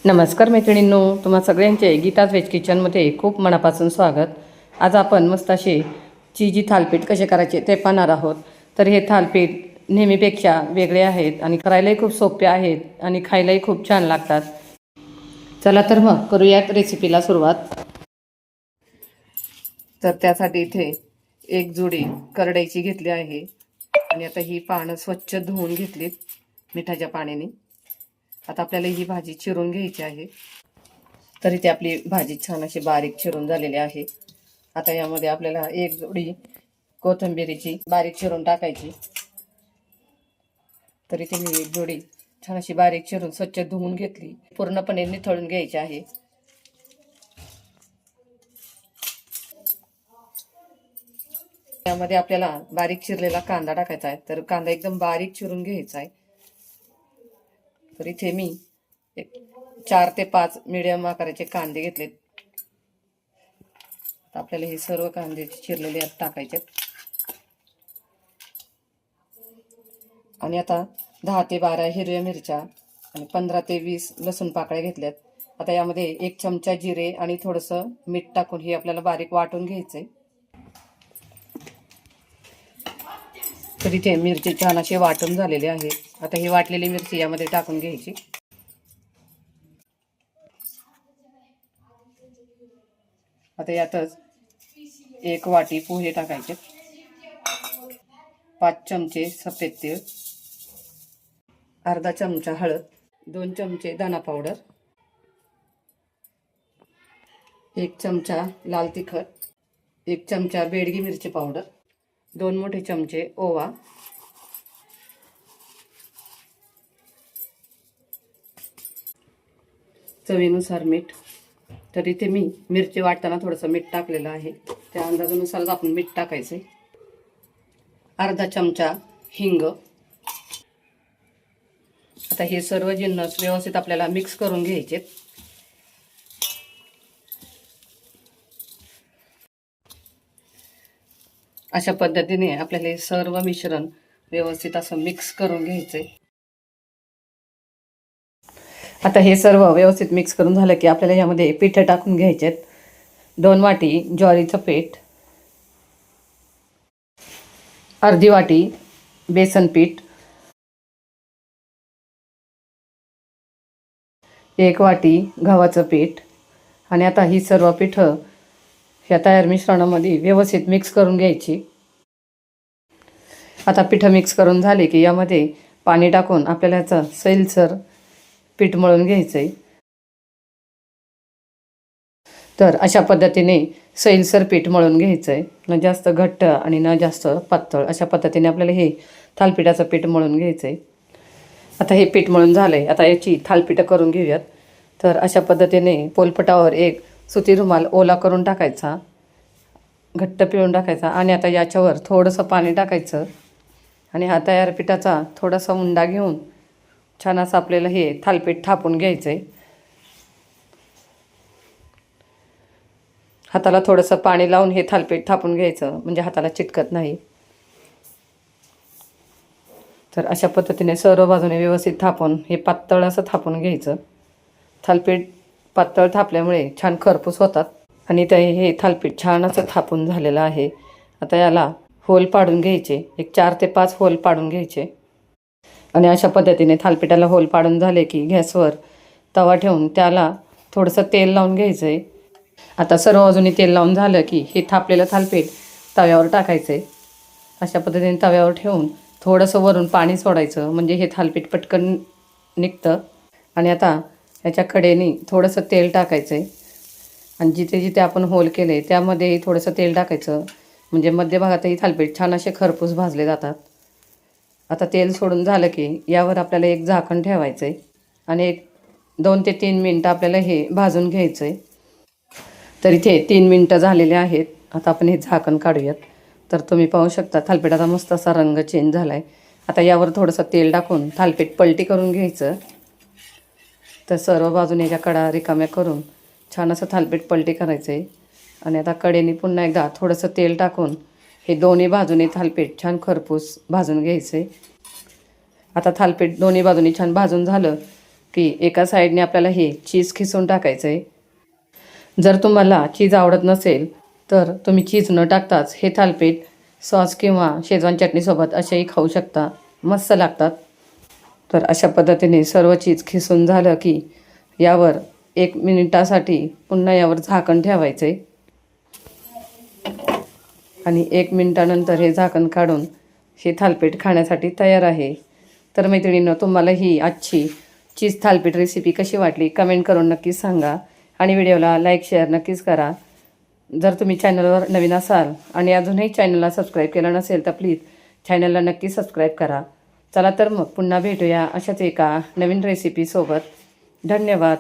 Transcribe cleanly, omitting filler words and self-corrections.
नमस्कार मैत्रिणींनो, तुम्हा सगळ्यांचे गीताज व्हेज किचनमध्ये खूप मनापासून स्वागत. आज आपण मस्त असे चीजी थालपीठ कसे करायचे ते पाहणार आहोत. तर हे थालपीठ नेहमीपेक्षा वेगळे आहेत आणि करायलाही खूप सोपे आहेत आणि खायलाही खूप छान लागतात. चला तर मग करूयात रेसिपीला सुरुवात. तर त्यासाठी इथे एक जुडी करडईची घेतली आहे आणि आता ही पानं स्वच्छ धुवून घेतलीत मिठाच्या पाण्याने. आता आपल्याला ही भाजी चिरून घ्यायची आहे. तर इथे आपली भाजी छान अशी बारीक चिरून झालेली आहे. आता यामध्ये आपल्याला एक जोडी कोथिंबीरीची बारीक चिरून टाकायची. तर इथे मी एक जोडी छान अशी बारीक चिरून स्वच्छ धुवून घेतली, पूर्णपणे निथळून घ्यायची आहे. यामध्ये आपल्याला बारीक चिरलेला कांदा टाकायचा आहे. तर कांदा एकदम बारीक चिरून घ्यायचा आहे. तर इथे मी 4 ते 5 मीडियम आकाराचे कांदे घेतलेत. आपल्याला हे सर्व कांदे चिरलेले टाकायचे आणि आता 10 ते 12 हिरव्या मिरच्या आणि 15 ते 20 लसूण पाकळ्या घेतल्यात. आता यामध्ये 1 चमचा जिरे आणि थोडंसं मीठ टाकून हे आपल्याला बारीक वाटून घ्यायचंय. तर इथे मिरची छान असे वाटून झालेले आहे. आता ही वाटलेली मिरची यामध्ये टाकून घ्यायची. आता यातच 1 वाटी पोहे टाकायचे, 5 चमचे सफेद तेल, अर्धा चमचा हळद, 2 चमचे धना पावडर, 1 चमचा लाल तिखट, 1 चमचा बेडगी मिरची पावडर, 2 मोठे चमचे ओवा, चवीनुसार मीठ. तर इथे मी मिरची वाटताना थोडंसं मीठ टाकलेलं आहे, त्या अंदाजानुसारच आपण मीठ टाकायचं. अर्धा चमचा हिंग. आता हे सर्व जिन्नस व्यवस्थित आपल्याला मिक्स करून घ्यायचे. अशा पद्धतीने आपल्याला हे सर्व मिश्रण व्यवस्थित असं मिक्स करून घ्यायचंय. आता हे सर्व व्यवस्थित मिक्स करून झालं की आपल्याला यामध्ये पीठ टाकून घ्यायचे. 2 वाटी ज्वारीचं पीठ, अर्धी वाटी बेसन पीठ, 1 वाटी गव्हाचं पीठ आणि आता ही सर्व पीठं ह्या तयार मिश्रणामध्ये व्यवस्थित मिक्स करून घ्यायची. आता पिठं मिक्स करून झाले की यामध्ये पाणी टाकून आपल्याला ह्याचं सैलसर पीठ मळून घ्यायचंय. तर अशा पद्धतीने सैलसर पीठ मळून घ्यायचंय, न जास्त घट्ट आणि न जास्त पातळ. अशा पद्धतीने आपल्याला हे थालपीठाचं पीठ मळून घ्यायचंय. आता हे पीठ मळून झालंय. आता याची थालपीठं करून घेऊयात. तर अशा पद्धतीने पोलपटावर एक सुती रुमाल ओला करून टाकायचा, घट्ट पिळून टाकायचा आणि आता याच्यावर थोडंसं पाणी टाकायचं आणि हा तयार पिठाचा थोडासा उंडा घेऊन छान असं आपल्याला हे थालपीठ थापून घ्यायचं आहे. हाताला थोडंसं पाणी लावून हे थालपीठ थापून घ्यायचं, म्हणजे हाताला चिटकत नाही. तर अशा पद्धतीने सर्व बाजूने व्यवस्थित थापून हे पातळ असं थापून घ्यायचं. थालपीठ पातळ थापल्यामुळे छान खरपूस होतात आणि ते हे थालपीठ छान असं थापून झालेलं आहे. आता याला होल पाडून घ्यायचे, एक 4 ते 5 होल पाडून घ्यायचे आणि अशा पद्धतीने थालपीठाला होल पाडून झाले की गॅसवर तवा ठेवून त्याला थोडंसं तेल लावून घ्यायचं आहे. आता सर्व बाजूनी तेल लावून झालं की हे थापलेलं थालपीठ तव्यावर टाकायचं आहे. अशा पद्धतीने तव्यावर ठेवून थोडंसं वरून पाणी सोडायचं, म्हणजे हे थालपीठ पटकन निघतं. आणि आता याच्या कडेने थोडंसं तेल टाकायचं आहे आणि जिथे जिथे आपण होल केले त्यामध्येही थोडंसं तेल टाकायचं, म्हणजे मध्यभागातही थालपीठ छान असे खरपूस भाजले जातात. आता तेल सोडून झालं की यावर आपल्याला एक झाकण ठेवायचं आहे आणि एक 2 ते 3 मिनटं आपल्याला हे भाजून घ्यायचं आहे. तर इथे 3 मिनटं झालेले आहेत. आता आपण हे झाकण काढूयात. तर तुम्ही पाहू शकता थालपीठाचा मस्त असा रंग चेंज झाला आहे. आता यावर थोडंसं तेल टाकून थालपीठ पलटी करून घ्यायचं. तर सर्व बाजूने याच्या कडा रिकाम्या करून छान असं थालपीठ पलटी करायचं आहे आणि आता कडेने पुन्हा एकदा थोडंसं तेल टाकून हे दोन्ही बाजूने थालपीठ छान खरपूस भाजून घ्यायचं आहे. आता थालपीठ दोन्ही बाजूनी छान भाजून झालं की एका साईडने आपल्याला हे चीज खिसून टाकायचं आहे. जर तुम्हाला चीज आवडत नसेल तर तुम्ही चीज न टाकताच हे थालीपीठ सॉस किंवा शेजवान चटणीसोबत असेही खाऊ शकता, मस्त लागतात. तर अशा पद्धतीने सर्व चीज खिसून झालं की यावर 1 मिनिटासाठी पुन्हा यावर झाकण ठेवायचं आहे आणि 1 मिनिटानंतर हे झाकण काढून हे थालीपीठ खाण्यासाठी तयार आहे. तर मैत्रिणींनो, तुम्हाला ही आजची चीज थालीपीठ रेसिपी कशी वाटली कमेंट करून नक्कीच सांगा आणि व्हिडिओला लाईक शेअर नक्कीच करा. जर तुम्ही चॅनलवर नवीन असाल आणि अजूनही चॅनलला सबस्क्राईब केलं नसेल तर प्लीज चॅनलला नक्की सबस्क्राईब करा. चला तर मग पुन्हा भेटूया अशाच एका नवीन रेसिपीसोबत. धन्यवाद.